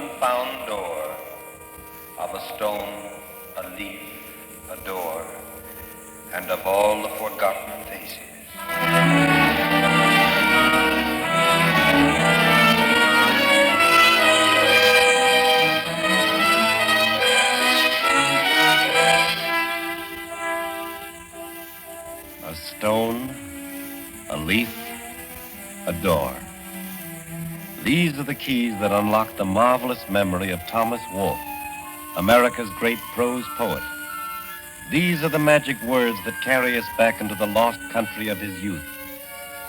unfound door, of a stone, a leaf, a door, and of all the forgotten faces. A stone, a leaf, a door. These are the keys that unlock the marvelous memory of Thomas Wolfe, America's great prose poet. These are the magic words that carry us back into the lost country of his youth,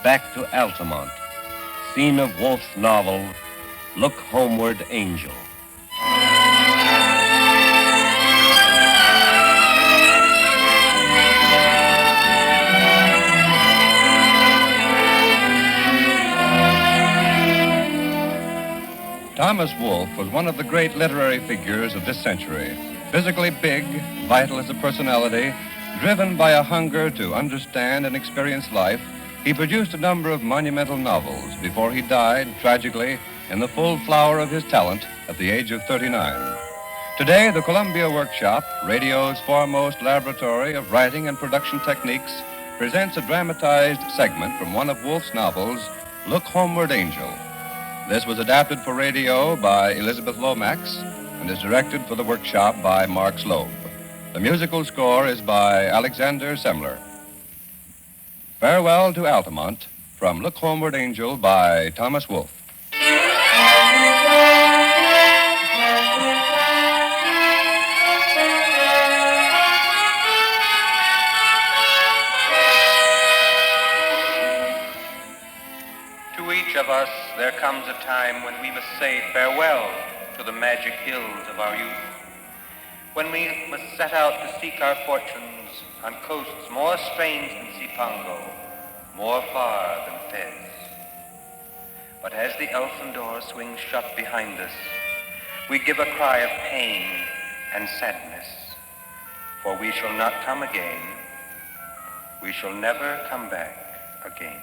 back to Altamont, scene of Wolfe's novel, Look Homeward, Angel. Thomas Wolfe was one of the great literary figures of this century. Physically big, vital as a personality, driven by a hunger to understand and experience life, he produced a number of monumental novels before he died, tragically, in the full flower of his talent at the age of 39. Today, the Columbia Workshop, radio's foremost laboratory of writing and production techniques, presents a dramatized segment from one of Wolfe's novels, Look Homeward, Angel. This was adapted for radio by Elizabeth Lomax and is directed for the Workshop by Mark Slobe. The musical score is by Alexander Semler. Farewell to Altamont from Look Homeward, Angel by Thomas Wolfe. To each of us, there comes a time when we must say farewell to the magic hills of our youth, when we must set out to seek our fortunes on coasts more strange than Cipango, more far than Fez. But as the elfin door swings shut behind us, we give a cry of pain and sadness, for we shall not come again. We shall never come back again.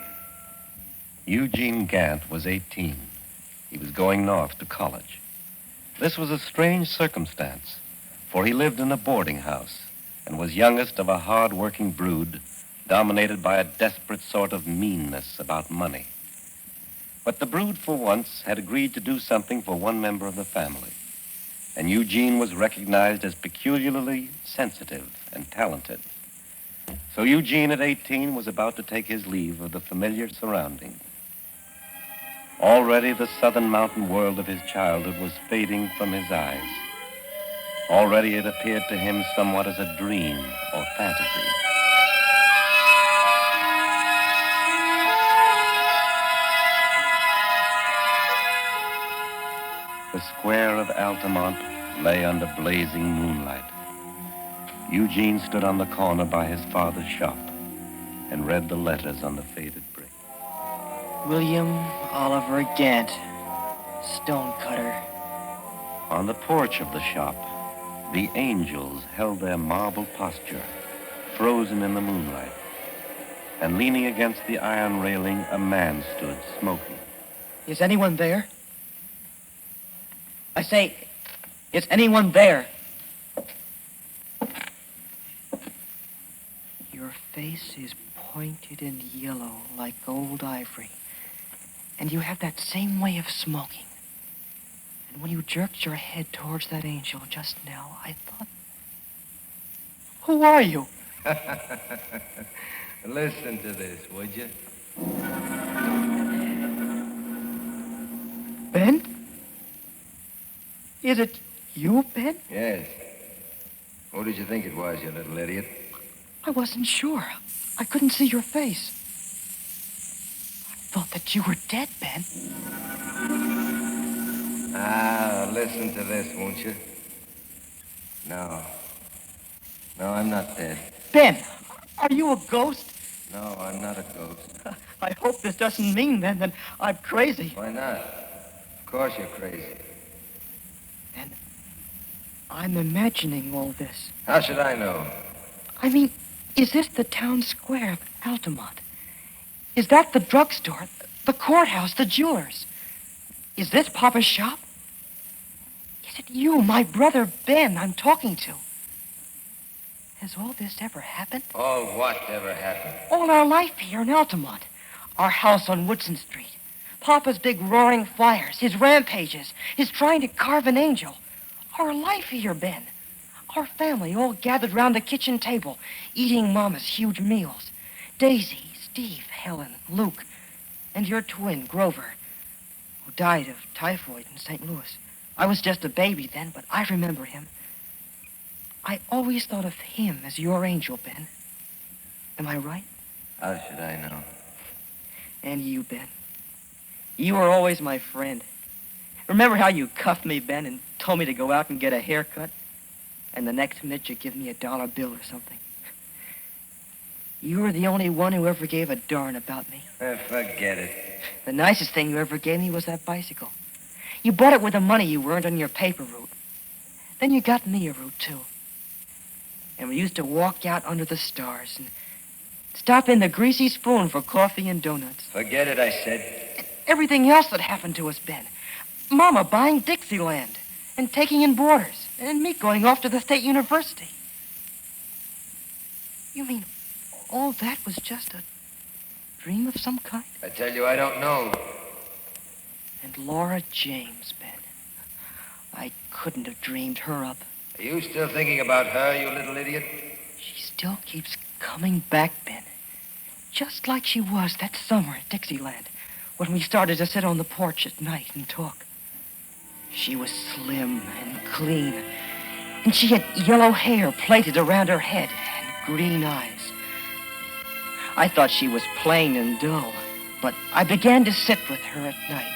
Eugene Gant was 18. He was going north to college. This was a strange circumstance, for he lived in a boarding house and was youngest of a hard-working brood dominated by a desperate sort of meanness about money. But the brood, for once, had agreed to do something for one member of the family, and Eugene was recognized as peculiarly sensitive and talented. So Eugene, at 18, was about to take his leave of the familiar surroundings. Already the southern mountain world of his childhood was fading from his eyes. Already it appeared to him somewhat as a dream or fantasy. The square of Altamont lay under blazing moonlight. Eugene stood on the corner by his father's shop and read the letters on the faded brick. William Oliver Gant, stonecutter. On the porch of the shop, the angels held their marble posture, frozen in the moonlight. And leaning against the iron railing, a man stood smoking. Is anyone there? I say, is anyone there? Your face is pointed and yellow like gold ivory. And you have that same way of smoking. And when you jerked your head towards that angel just now, I thought, who are you? Listen to this, would you? Ben? Is it you, Ben? Yes. Who did you think it was, you little idiot? I wasn't sure. I couldn't see your face. I thought that you were dead, Ben. Ah, listen to this, won't you? No. No, I'm not dead. Ben, are you a ghost? No, I'm not a ghost. I hope this doesn't mean, then, that I'm crazy. Why not? Of course you're crazy. Ben, I'm imagining all this. How should I know? I mean, is this the town square of Altamont? Is that the drugstore, the courthouse, the jewelers? Is this Papa's shop? Is it you, my brother Ben, I'm talking to? Has all this ever happened? All what ever happened? All our life here in Altamont. Our house on Woodson Street. Papa's big roaring fires, his rampages, his trying to carve an angel. Our life here, Ben. Our family all gathered round the kitchen table, eating Mama's huge meals. Daisy, Steve, Helen, Luke, and your twin, Grover, who died of typhoid in St. Louis. I was just a baby then, but I remember him. I always thought of him as your angel, Ben. Am I right? How should I know? And you, Ben. You were always my friend. Remember how you cuffed me, Ben, and told me to go out and get a haircut? And the next minute you give me $1 bill or something. You were the only one who ever gave a darn about me. Forget it. The nicest thing you ever gave me was that bicycle. You bought it with the money you earned on your paper route. Then you got me a route, too. And we used to walk out under the stars and stop in the Greasy Spoon for coffee and donuts. Forget it, I said. Everything else that happened to us, Ben. Mama buying Dixieland and taking in boarders, and me going off to the State University. You mean all that was just a dream of some kind? I tell you, I don't know. And Laura James, Ben. I couldn't have dreamed her up. Are you still thinking about her, you little idiot? She still keeps coming back, Ben. Just like she was that summer at Dixieland, when we started to sit on the porch at night and talk. She was slim and clean, and she had yellow hair plaited around her head and green eyes. I thought she was plain and dull, but I began to sit with her at night.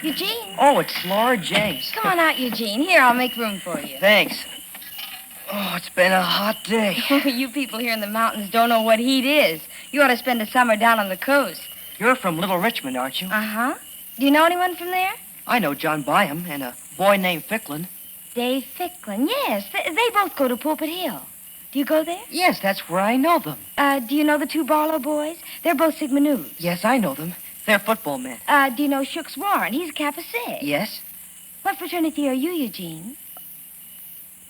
Eugene. Oh, it's Laura James. Come on out, Eugene. Here, I'll make room for you. Thanks. Oh, it's been a hot day. You people here in the mountains don't know what heat is. You ought to spend the summer down on the coast. You're from Little Richmond, aren't you? Uh-huh. Do you know anyone from there? I know John Byam and a boy named Ficklin. Dave Ficklin, yes. They both go to Pulpit Hill. Do you go there? Yes, that's where I know them. Do you know the two Barlow boys? They're both Sigma Nu's. Yes, I know them. They're football men. Do you know Shooks Warren? He's a Kappa Sig. Yes? What fraternity are you, Eugene?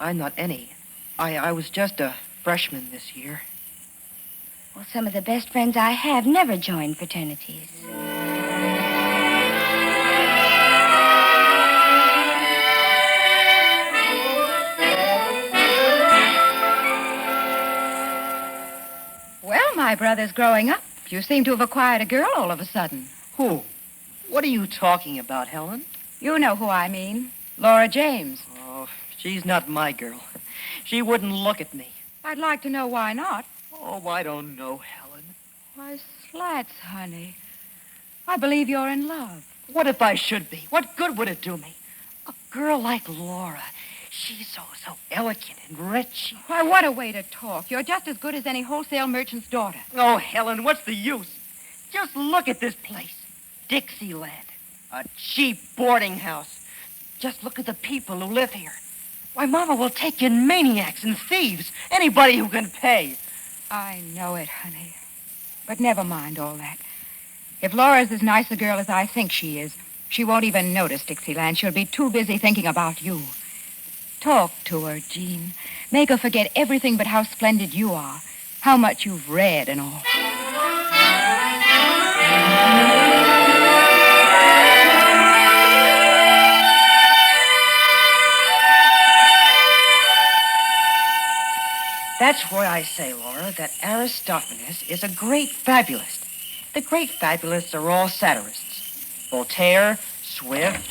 I'm not any. I was just a freshman this year. Well, some of the best friends I have never joined fraternities. Well, my brother's growing up. You seem to have acquired a girl all of a sudden. Who? What are you talking about, Helen? You know who I mean. Laura James. Oh, she's not my girl. She wouldn't look at me. I'd like to know why not. Oh, I don't know, Helen. Why, Slats, honey. I believe you're in love. What if I should be? What good would it do me? A girl like Laura. She's so elegant and rich. Why, what a way to talk. You're just as good as any wholesale merchant's daughter. Oh, Helen, what's the use? Just look at this place. Dixieland. A cheap boarding house. Just look at the people who live here. Why, Mama will take in maniacs and thieves. Anybody who can pay. I know it, honey. But never mind all that. If Laura's as nice a girl as I think she is, she won't even notice Dixieland. She'll be too busy thinking about you. Talk to her, Jean. Make her forget everything but how splendid you are, how much you've read and all. That's why I say, Laura, that Aristophanes is a great fabulist. The great fabulists are all satirists. Voltaire, Swift.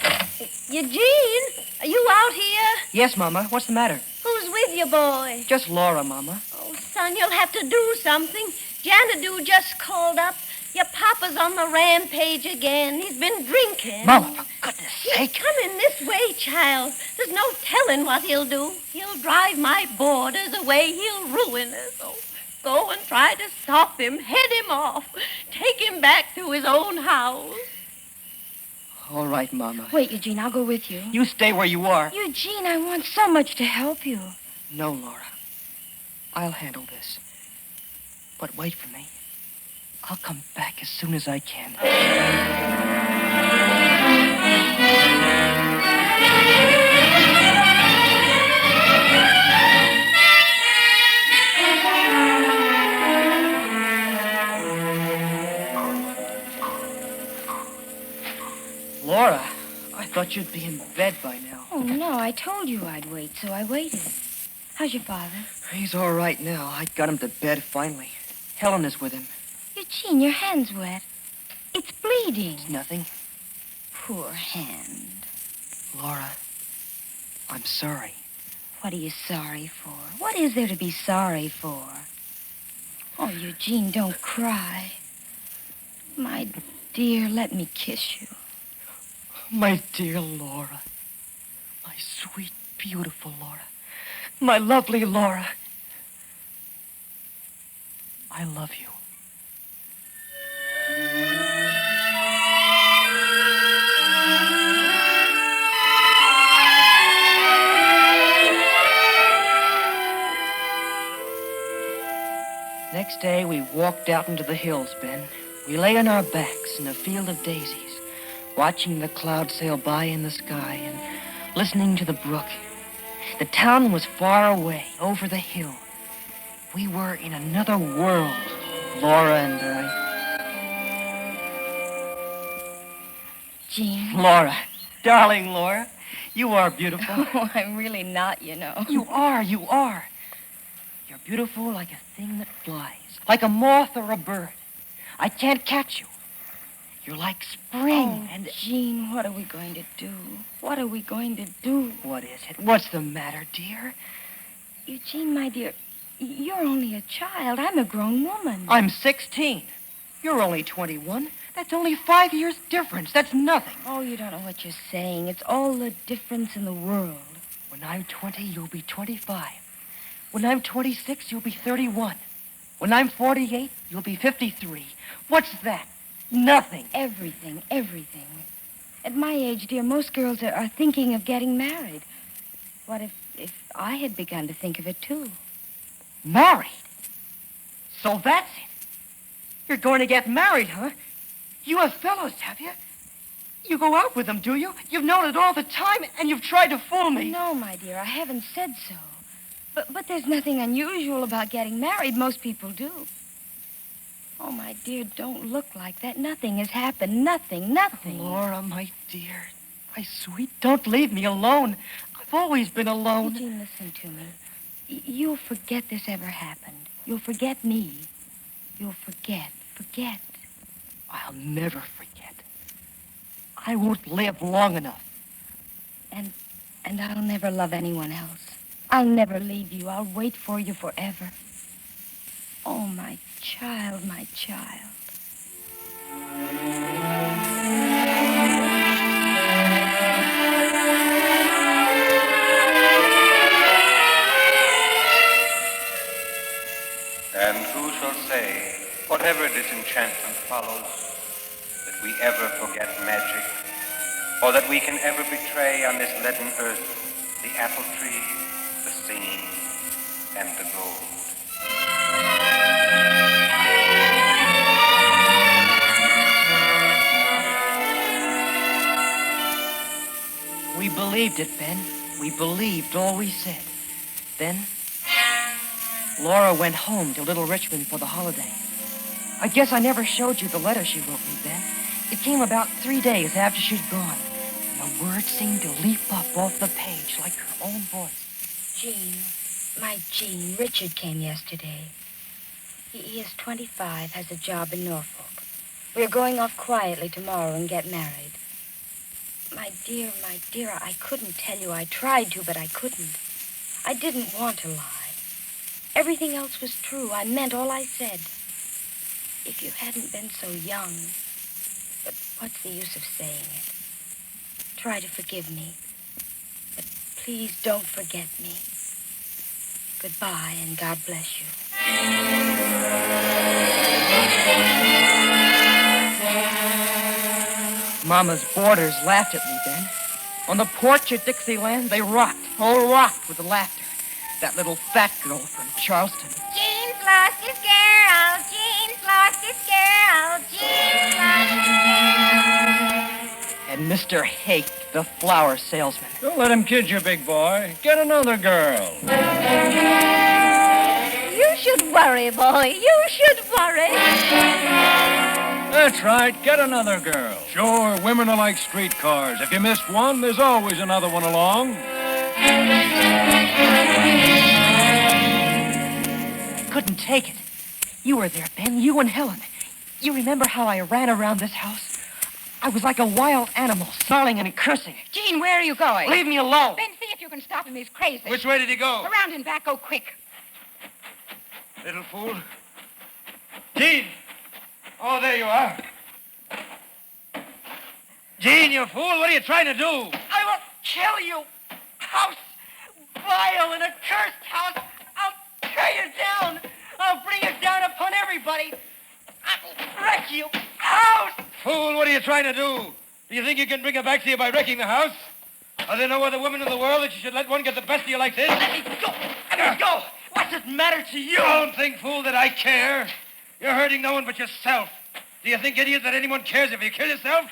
Eugene, are you out here? Yes, Mama. What's the matter? Who's with you, boy? Just Laura, Mama. Oh, son, you'll have to do something. Janadu just called up. Your papa's on the rampage again. He's been drinking. Mama, for goodness He's sake. coming this way, child. There's no telling what he'll do. He'll drive my boarders away. He'll ruin us. Oh, go and try to stop him. Head him off. Take him back to his own house. All right, Mama. Wait, Eugene, I'll go with you. You stay where you are. Eugene, I want so much to help you. No, Laura. I'll handle this. But wait for me. I'll come back as soon as I can. Laura, I thought you'd be in bed by now. Oh, no, I told you I'd wait, so I waited. How's your father? He's all right now. I got him to bed finally. Helen is with him. Eugene, your hand's wet. It's bleeding. It's nothing. Poor hand. Laura, I'm sorry. What are you sorry for? What is there to be sorry for? Oh, Eugene, don't cry. My dear, let me kiss you. My dear Laura. My sweet, beautiful Laura. My lovely Laura. I love you. Next day, we walked out into the hills, Ben. We lay on our backs in a field of daisies, watching the clouds sail by in the sky and listening to the brook. The town was far away, over the hill. We were in another world, Laura and I. Jean. Laura, darling Laura, you are beautiful. Oh, I'm really not, you know. You are, you are. You're beautiful like a thing that flies, like a moth or a bird. I can't catch you. You're like spring and... Jean, what are we going to do? What are we going to do? What is it? What's the matter, dear? Eugene, my dear, you're only a child. I'm a grown woman. I'm 16. You're only 21. That's only 5 years difference. That's nothing. Oh, you don't know what you're saying. It's all the difference in the world. When I'm 20, you'll be 25. When I'm 26, you'll be 31. When I'm 48, you'll be 53. What's that? Nothing. Everything, everything. At my age, dear, most girls are thinking of getting married. What if I had begun to think of it, too? Married? So that's it. You're going to get married, huh? You have fellows, have you? You go out with them, do you? You've known it all the time, and you've tried to fool me. No, my dear, I haven't said so. But there's nothing unusual about getting married. Most people do. Oh, my dear, don't look like that. Nothing has happened. Nothing. Laura, my dear, my sweet, don't leave me alone. I've always been alone. Eugene, listen to me. You'll forget this ever happened. You'll forget me. You'll forget. I'll never forget. I won't live long enough. And I'll never love anyone else. I'll never leave you. I'll wait for you forever. Oh, my child, my child. And who shall say, whatever disenchantment follows, that we ever forget magic, or that we can ever betray on this leaden earth the apple tree, the singing, and the gold. We believed it, Ben. We believed all we said. Then, Laura went home to Little Richmond for the holiday. I guess I never showed you the letter she wrote me, Ben. It came about 3 days after she'd gone, and the words seemed to leap up off the page like her own voice. Jean, my Jean, Richard came yesterday. He is 25, has a job in Norfolk. We're going off quietly tomorrow and get married. My dear, I couldn't tell you. I tried to, but I couldn't. I didn't want to lie. Everything else was true. I meant all I said. If you hadn't been so young. But what's the use of saying it? Try to forgive me. But please don't forget me. Goodbye, and God bless you. Mama's boarders laughed at me, Ben. On the porch at Dixieland, they rocked, all rocked with laughter. That little fat girl from Charleston. Jean's lost his girl. Jean's lost his girl. Mr. Hake, the flower salesman. Don't let him kid you, big boy. Get another girl. You should worry, boy. You should worry. That's right. Get another girl. Sure, women are like streetcars. If you missed one, there's always another one along. Couldn't take it. You were there, Ben. You and Helen. You remember how I ran around this house? I was like a wild animal, snarling and cursing. Gene, where are you going? Leave me alone. Ben, see if you can stop him. He's crazy. Which way did he go? Around and back. Go quick. Little fool. Gene! Oh, there you are. Gene, you fool, what are you trying to do? I will kill you. House, vile and accursed house. I'll tear you down. I'll bring it down upon everybody. I'll wreck you. House! Fool, what are you trying to do? Do you think you can bring her back to you by wrecking the house? Are there no other women in the world that you should let one get the best of you like this? Let me go. Let me go. What does it matter to you? Don't think, fool, that I care. You're hurting no one but yourself. Do you think, idiot, that anyone cares if you kill yourself?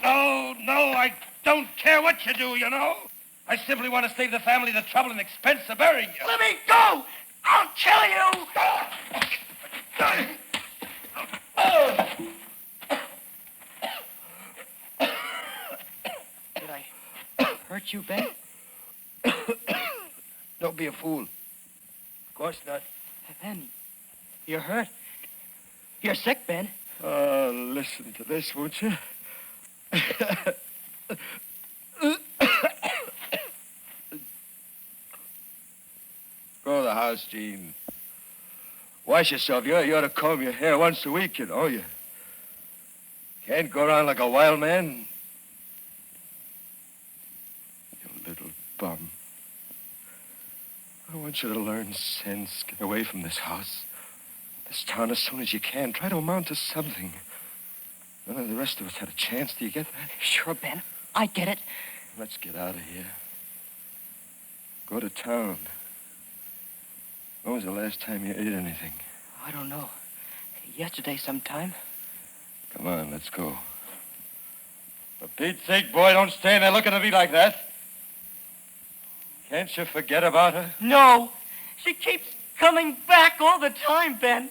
No, I don't care what you do, you know. I simply want to save the family the trouble and expense of burying you. Let me go. I'll kill you. Did I hurt you, Ben? Don't be a fool. Of course not. Ben, you're hurt. You're sick, Ben. Listen to this, won't you? Go to the house, Gene. Wash yourself. You ought to comb your hair once a week, you know. You can't go around like a wild man. You little bum. I want you to learn sense. Get away from this house. This town as soon as you can. Try to amount to something. None of the rest of us had a chance. Do you get that? Sure, Ben. I get it. Let's get out of here. Go to town. When was the last time you ate anything? I don't know. Yesterday sometime. Come on, let's go. For Pete's sake, boy, don't stand there looking at me like that. Can't you forget about her? No. She keeps coming back all the time, Ben.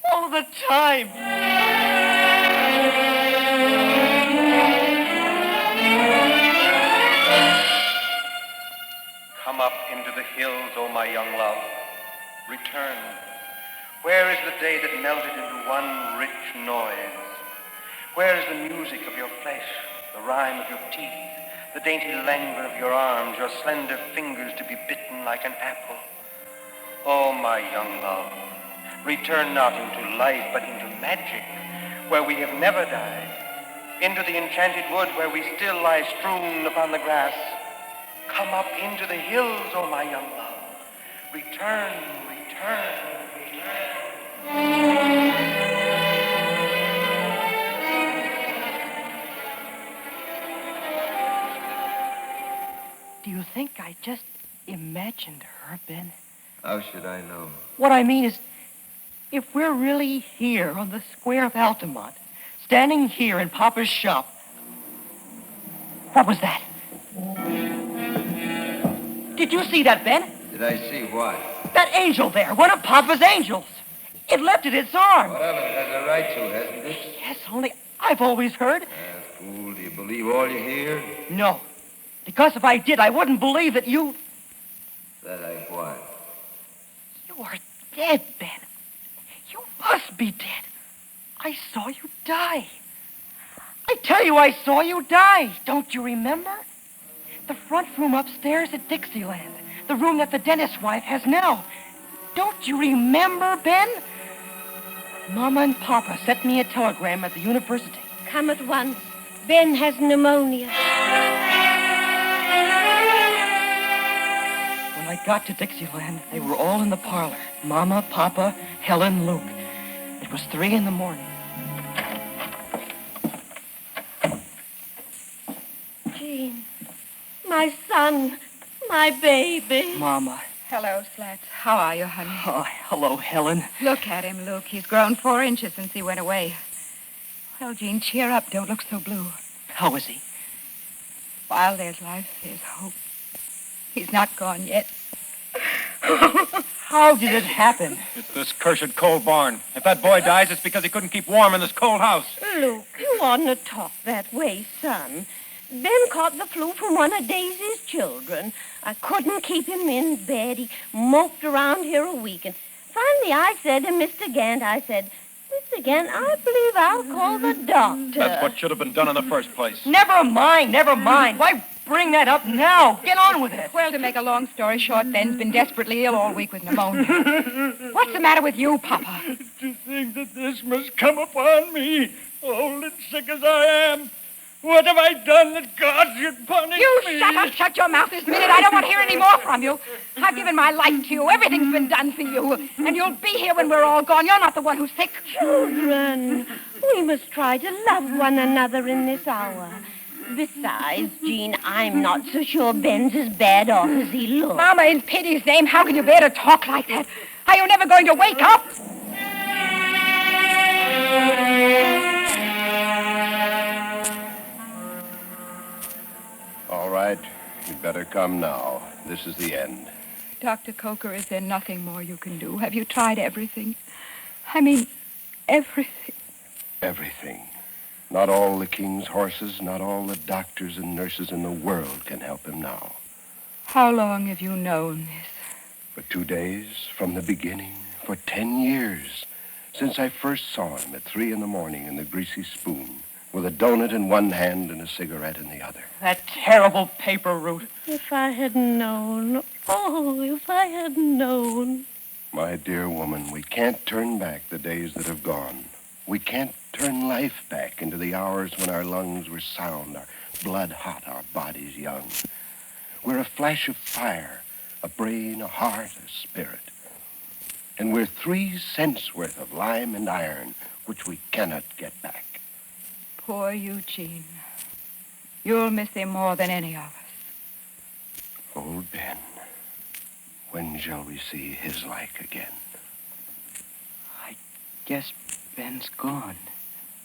All the time. Come up into the hills, O my young love. Return. Where is the day that melted into one rich noise? Where is the music of your flesh, the rhyme of your teeth, the dainty languor of your arms, your slender fingers to be bitten like an apple? Oh, my young love, return not into life, but into magic, where we have never died, into the enchanted wood where we still lie strewn upon the grass. Come up into the hills, oh, my young love. Return, return, return. Do you think I just imagined her, Ben? How should I know? What I mean is, if we're really here on the square of Altamont, standing here in Papa's shop, what was that? Did you see that, Ben? Did I see what? That angel there, one of Papa's angels. It lifted its arm. Well, it has a right to, hasn't it? Yes, only I've always heard. Fool, do you believe all you hear? No, because if I did, I wouldn't believe that you... That I what? You are dead, Ben. You must be dead. I saw you die. I tell you, I saw you die. Don't you remember? The front room upstairs at Dixieland. The room that the dentist's wife has now. Don't you remember, Ben? Mama and Papa sent me a telegram at the university. Come at once. Ben has pneumonia. When I got to Dixieland, they were all in the parlor. Mama, Papa, Helen, Luke. It was 3 a.m. Gene, my son, my baby. Mama. Hello, Slats. How are you, honey? Oh, hello, Helen. Look at him, Luke. He's grown 4 inches since he went away. Well, Jean, cheer up. Don't look so blue. How is he? While there's life, there's hope. He's not gone yet. How did it happen? It's this cursed cold barn. If that boy dies, it's because he couldn't keep warm in this cold house. Luke, you oughtn't to talk that way, son. Ben caught the flu from one of Daisy's children. I couldn't keep him in bed. He moped around here a week. And finally I said to Mr. Gant, Mr. Gant, I believe I'll call the doctor. That's what should have been done in the first place. Never mind. Why bring that up now? Get on with it. Well, to make a long story short, Ben's been desperately ill all week with pneumonia. What's the matter with you, Papa? To think that this must come upon me, old and sick as I am. What have I done that God should punish You me? shut up, shut your mouth this minute. I don't want to hear any more from you. I've given my life to you. Everything's been done for you. And you'll be here when we're all gone. You're not the one who's sick. Children, we must try to love one another in this hour. Besides, Jean, I'm not so sure Ben's as bad off as he looks. Mama, in pity's name, how can you bear to talk like that? Are you never going to wake up? All right, you'd better come now. This is the end. Dr. Coker, is there nothing more you can do? Have you tried everything? I mean, everything. Everything. Not all the king's horses, not all the doctors and nurses in the world can help him now. How long have you known this? For 2 days, from the beginning, for 10 years, since I first saw him at 3 in the morning in the Greasy Spoon, with a donut in one hand and a cigarette in the other. That terrible paper route. If I had known. Oh, if I had known. My dear woman, we can't turn back the days that have gone. We can't turn life back into the hours when our lungs were sound, our blood hot, our bodies young. We're a flash of fire, a brain, a heart, a spirit. And we're 3 cents worth of lime and iron, which we cannot get back. Poor Eugene. You'll miss him more than any of us. Old Ben, when shall we see his like again? I guess Ben's gone.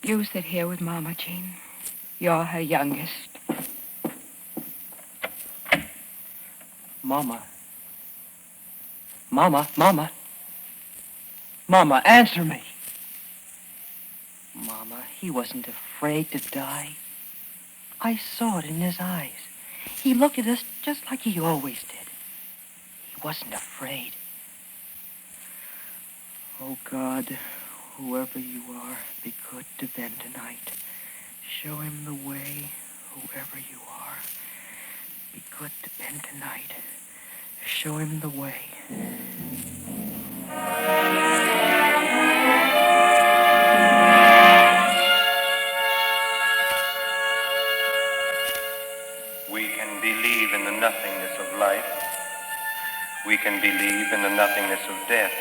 You sit here with Mama, Jean. You're her youngest. Mama. Mama, answer me. Mama, he wasn't afraid to die. I saw it in his eyes. He looked at us just like he always did. He wasn't afraid. Oh, God, whoever you are, be good to Ben tonight. Show him the way, whoever you are. Be good to Ben tonight. Show him the way. We can believe in the nothingness of life. We can believe in the nothingness of death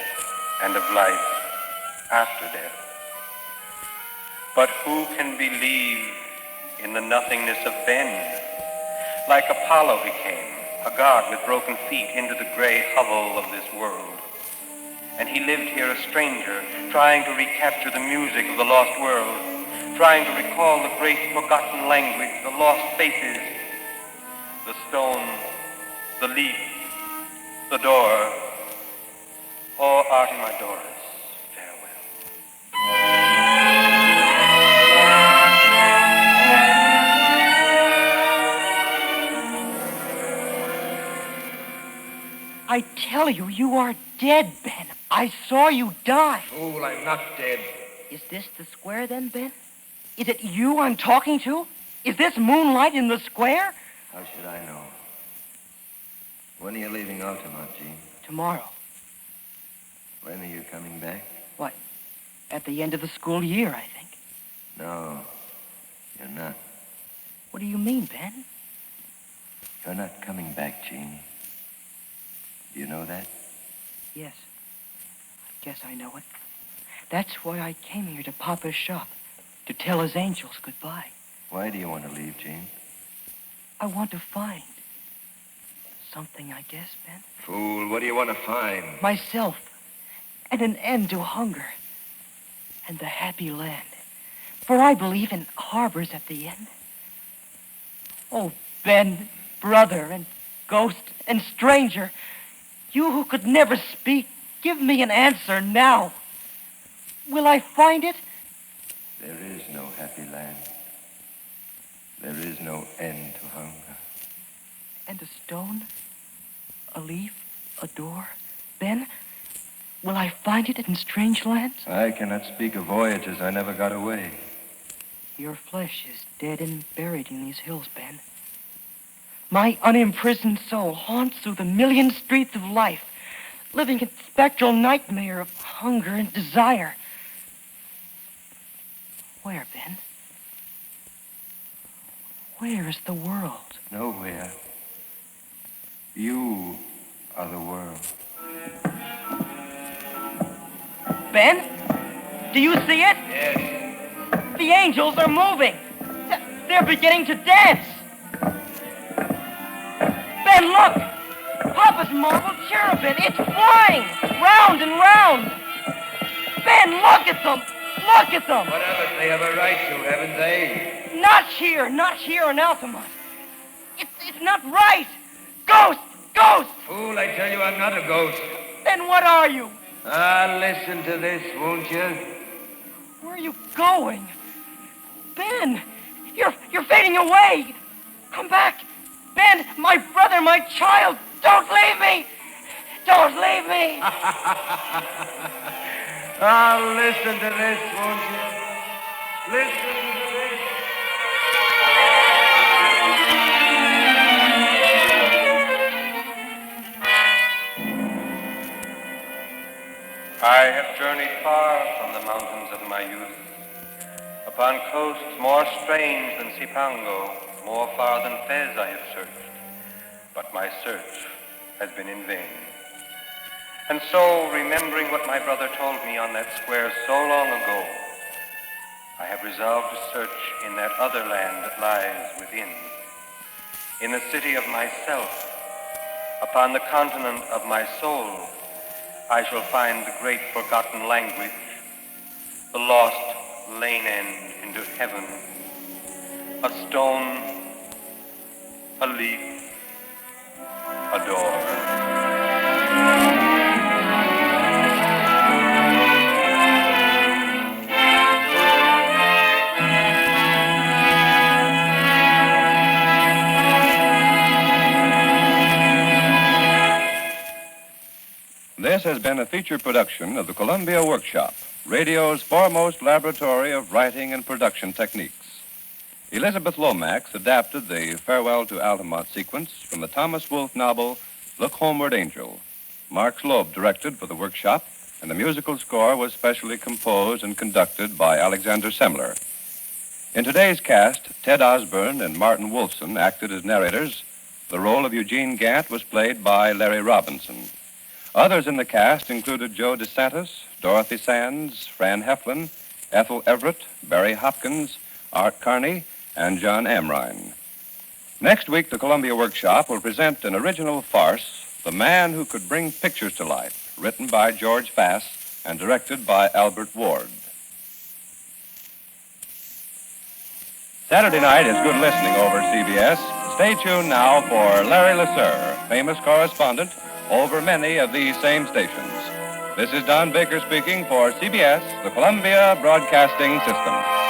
and of life after death. But who can believe in the nothingness of Ben? Like Apollo he came, a god with broken feet, into the gray hovel of this world. And he lived here a stranger, trying to recapture the music of the lost world, trying to recall the great forgotten language, the lost faces, the stone, the leaf, the door. Oh, Artemidoros, farewell. I tell you, you are dead, Ben. I saw you die. Fool, I'm not dead. Is this the square then, Ben? Is it you I'm talking to? Is this moonlight in the square? How should I know? When are you leaving Altamont, Jean? Tomorrow. When are you coming back? What? At the end of the school year, I think. No, you're not. What do you mean, Ben? You're not coming back, Jean. Do you know that? Yes. I guess I know it. That's why I came here to Papa's shop, to tell his angels goodbye. Why do you want to leave, Jean? I want to find something, I guess, Ben. Fool, what do you want to find? Myself, and an end to hunger, and the happy land. For I believe in harbors at the end. Oh, Ben, brother and ghost and stranger, you who could never speak, give me an answer now. Will I find it? There is no happy land. There is no end to hunger. And a stone, a leaf, a door. Ben, will I find it in strange lands? I cannot speak of voyages I never got away. Your flesh is dead and buried in these hills, Ben. My unimprisoned soul haunts through the million streets of life, living in spectral nightmare of hunger and desire. Where, Ben? Where is the world? Nowhere. You are the world. Ben? Do you see it? Yes. The angels are moving. They're beginning to dance. Ben, look! Papa's marble cherubim. It's flying round and round. Ben, look at them. Look at them. Whatever they have a right to, haven't they? Not here in Altamont. It's not right. Ghost! Ghost! Fool, I tell you I'm not a ghost. Then what are you? Listen to this, won't you? Where are you going? Ben, you're fading away. Come back. Ben, my brother, my child, don't leave me. Don't leave me. Listen to this, won't you? Listen to this. I have journeyed far from the mountains of my youth, upon coasts more strange than Cipango, more far than Fez I have searched, but my search has been in vain. And so, remembering what my brother told me on that square so long ago, I have resolved to search in that other land that lies within, in the city of myself, upon the continent of my soul. I shall find the great forgotten language, the lost lane end into heaven, a stone, a leaf, a door. This has been a feature production of the Columbia Workshop, radio's foremost laboratory of writing and production techniques. Elizabeth Lomax adapted the Farewell to Altamont sequence from the Thomas Wolfe novel Look Homeward, Angel. Mark Slobe directed for the Workshop, and the musical score was specially composed and conducted by Alexander Semler. In today's cast, Ted Osborne and Martin Wolfson acted as narrators. The role of Eugene Gant was played by Larry Robinson. Others in the cast included Joe DeSantis, Dorothy Sands, Fran Heflin, Ethel Everett, Barry Hopkins, Art Carney, and John Amrine. Next week, the Columbia Workshop will present an original farce, The Man Who Could Bring Pictures to Life, written by George Fass and directed by Albert Ward. Saturday night is good listening over CBS. Stay tuned now for Larry Lasser, famous correspondent over many of these same stations. This is Don Baker speaking for CBS, the Columbia Broadcasting System.